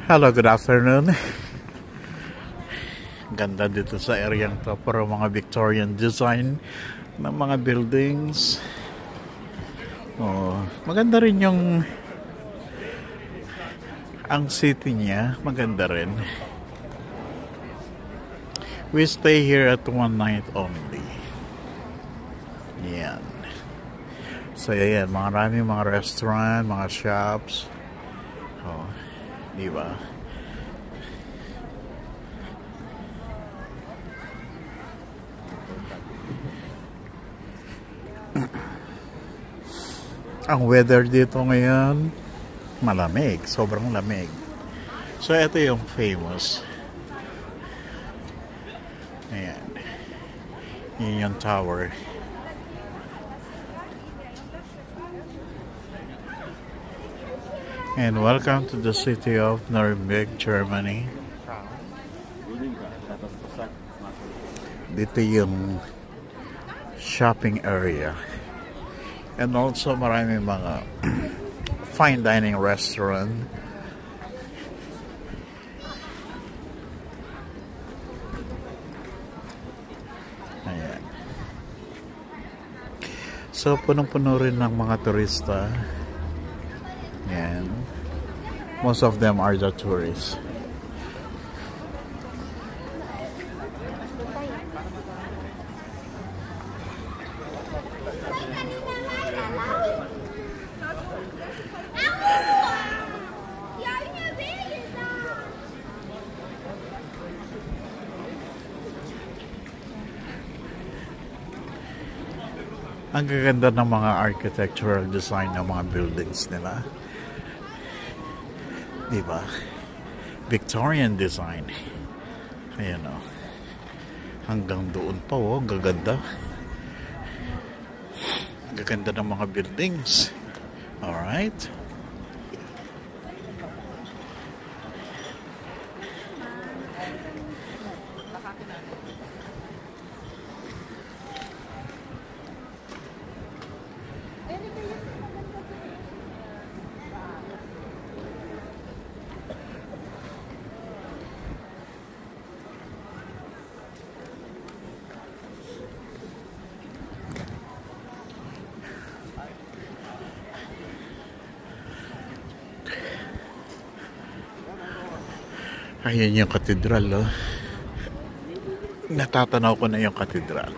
Hello, good afternoon. Ganda dito sa area to para mga Victorian design ng mga buildings. Oh, maganda rin yung ang city niya, maganda rin. We stay here at one night only. Yan. So yan, maraming mga restaurant, mga shops. Oh, di ba? Ang weather dito ngayon, malamig, sobrang lamig. So ito yung famous. Ayan. Yun yung tower. And welcome to the city of Nuremberg, Germany. Dito yung shopping area. And also maraming mga fine dining restaurant. Ayan. So punong-puno rin ng mga turista. Ayan. Most of them are the tourists. Ang gaganda ng mga architectural design ng mga buildings nila. Diba? Victorian design. Ayan o. Hanggang doon pa o. Gaganda. Gaganda ng mga buildings. Alright. Ayan yung katedral, oh. Natatanaw ko na yung katedral.